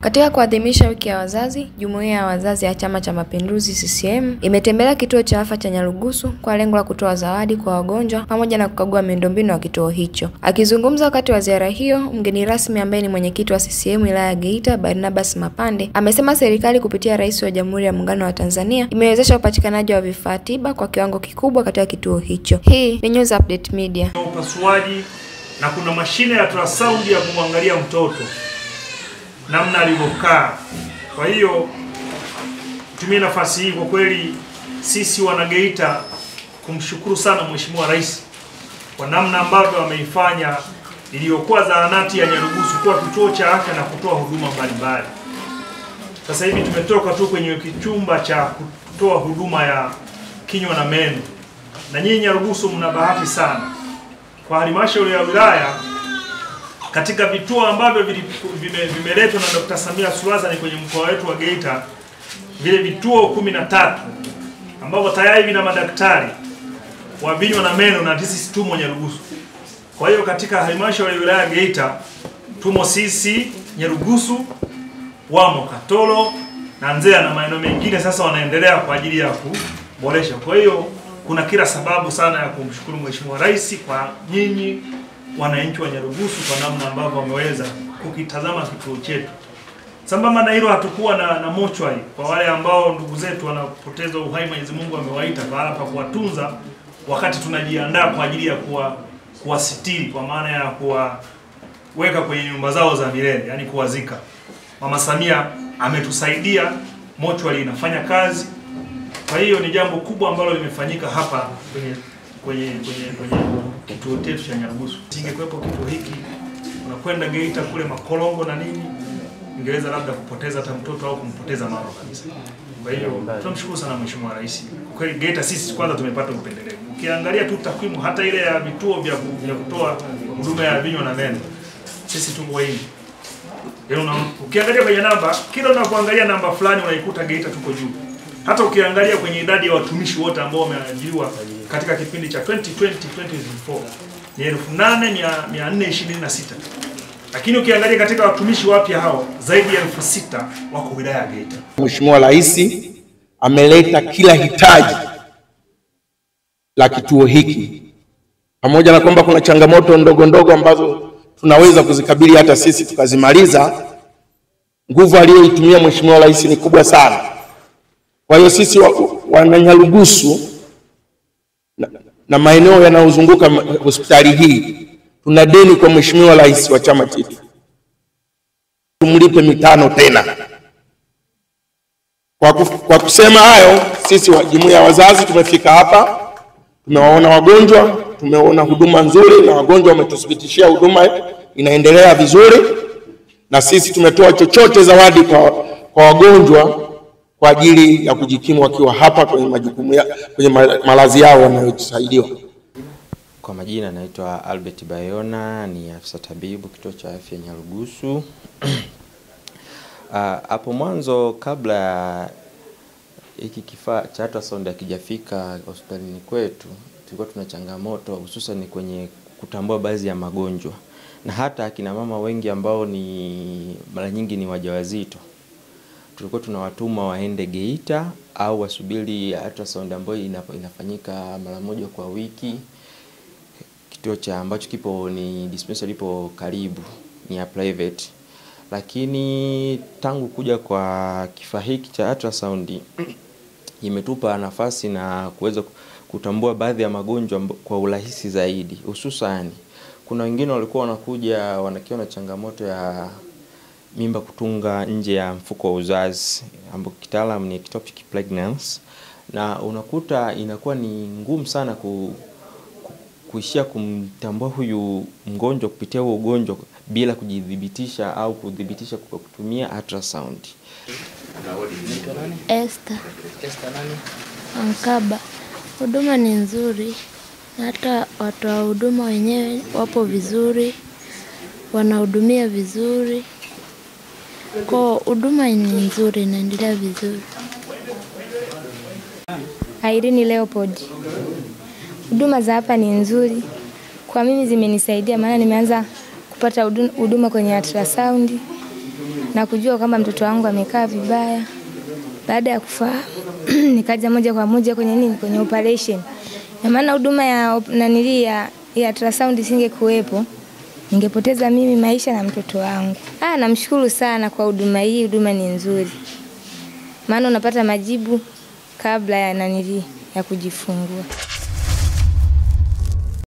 Katika kuadhimisha wiki ya wazazi, Jumuiya ya Wazazi ya Chama cha Mapinduzi CCM imetembelea kituo cha afya cha Nyarugusu kwa lengo la kutoa zawadi kwa wagonjwa pamoja na kukagua miundombinu ya kituo hicho. Akizungumza wakati wa ziara hiyo, mgeni rasmi ambaye ni mwenyekiti wa CCM wilaya ya Geita, Barnabas Mapande, amesema serikali kupitia Rais wa Jamhuri ya Muungano wa Tanzania imewezesha upatikanaji wa vifaa tiba kwa kiwango kikubwa katika kituo hicho. Hii ni News Update Media. Upasuaji na kuna mashine ya ultrasound ya kumwangalia mtoto namna alivyokaa. Kwa hiyo tumie nafasi hii kwa kweli sisi wana Geita kumshukuru sana Mheshimiwa Rais kwa namna ambavyo ameifanya iliyokuwa zahanati ya Nyarugusu kuwa kituo cha afya na kutoa huduma mbalimbali. Sasa hivi tumetoka tu kwenye kichumba cha kutoa huduma ya kinywa na meno. Na nyinyi Nyarugusu mna bahati sana. Kwa halmashauri ya wilaya katika vituo ambavyo vimeletwa na Dr. Samia Suluhu Hassan kwenye mkoa wetu wa Geita, vile vituo 13 ambavyo tayari vina madaktari wa vinywa na meno na sisi tumo Nyarugusu. Kwa hiyo katika halmashauri ya wilaya ya Geita tumo sisi Nyarugusu, wamo Katoro na Nzea na maeneo mengine sasa wanaendelea kwa ajili ya kuboresha. Kwa hiyo kuna kila sababu sana ya kumshukuru Mheshimiwa Rais kwa nyinyi wananchi wa Nyarugusu kwa namna ambavyo wameweza kukitazama kituo chetu. Sambamba na hilo hatakuwa na mochwari kwa wale ambao ndugu zetu wanapoteza uhai, Mwenyezi Mungu amewaita pahala pa kuwatunza wakati tunajiandaa kwa ajili ya kuwasitiri, kwa maana ya kuweka kwenye nyumba zao za milele, yani kuwazika. Mama Samia ametusaidia, mochwari inafanya kazi. Kwa hiyo ni jambo kubwa ambalo limefanyika hapa kwenye kituo chetu cha Nyarugusu. Singekuwepo kituo hiki, unakwenda Geita kule Makolongo na nini, ingeweza labda kupoteza hata mtoto au kumpoteza mama kabisa. Kwa hiyo tunamshukuru sana Mheshimiwa Rais. Kwa kweli Geita sisi kwanza tumepata upendeleo. Ukiangalia tu takwimu hata ile ya vituo vya kutoa huduma ya vinywa na meno, sisi tuko wengi. Ukiangalia kwenye namba, kila unapoangalia namba fulani unaikuta Geita tuko juu. Hata ukiangalia kwenye idadi ya watumishi wote ambao wameajiriwa katika kipindi cha 2020-2024 ni 8426. Lakini ukiangalia katika watumishi wapya hao zaidi ya 6000 wako wilaya ya Geita. Mheshimiwa Rais ameleta kila hitaji la kituo hiki. Pamoja na kwamba kuna changamoto ndogo ndogo ambazo tunaweza kuzikabili hata sisi tukazimaliza, nguvu aliyoitumia Mheshimiwa Rais ni kubwa sana. Kwa hiyo sisi wana Nyarugusu na maeneo yanayozunguka hospitali hii tuna deni kwa Mheshimiwa Rais wa chama chetu. Tumlipe mitano tena. Kwa kusema hayo, sisi wa Jumuiya ya Wazazi tumefika hapa, tumewaona wagonjwa, tumeona huduma nzuri na wagonjwa wametuthibitishia huduma inaendelea vizuri, na sisi tumetoa chochote zawadi kwa wagonjwa kwa ajili ya kujikimu wakiwa hapa kwenye majukumu kwenye malazi yao wanayotusaidiwa. Kwa majina naitwa Albert Bayona, ni afisa tabibu kituo cha afya Nyarugusu. Hapo mwanzo kabla hiki kifaa cha ultrasound hakijafika hospitalini kwetu, tulikuwa tuna changamoto hususan kwenye kutambua baadhi ya magonjwa. Na hata akina mama wengi ambao ni mara nyingi ni wajawazito, tulikuwa tunawatuma waende Geita au wasubiri ultrasound ambayo inafanyika mara moja kwa wiki. Kituo cha ambacho kipo ni dispensary ipo karibu, ni ya private. Lakini tangu kuja kwa kifaa hiki cha ultrasound imetupa nafasi na kuweza kutambua baadhi ya magonjwa kwa urahisi zaidi. Hususan kuna wengine walikuwa wanakuja wanakiwa na changamoto ya mimba kutunga nje ya mfuko wa uzazi, ambapo kitaalamu ni ectopic pregnancy, na unakuta inakuwa ni ngumu sana kuishia kumtambua huyu mgonjwa kupitia huo ugonjwa bila kujidhibitisha au kudhibitisha kwa kutumia ultrasound. Esther nani? Ankaba. Huduma ni nzuri. Hata watu wa huduma wenyewe wapo vizuri. Wanahudumia vizuri. Kwa huduma ni nzuri, inaendelea vizuri. Irene Leopold. Huduma za hapa ni nzuri. Kwa mimi zimenisaidia maana nimeanza kupata huduma kwenye ultrasound. na kujua kwamba mtoto wangu amekaa vibaya. Baada ya kufahamu nikaja moja kwa moja kwenye operation. Na maana huduma ya ultrasound isingekuwepo, ningepoteza mimi maisha na mtoto wangu. Namshukuru sana kwa huduma hii, huduma ni nzuri. Maana unapata majibu kabla ya kujifungua.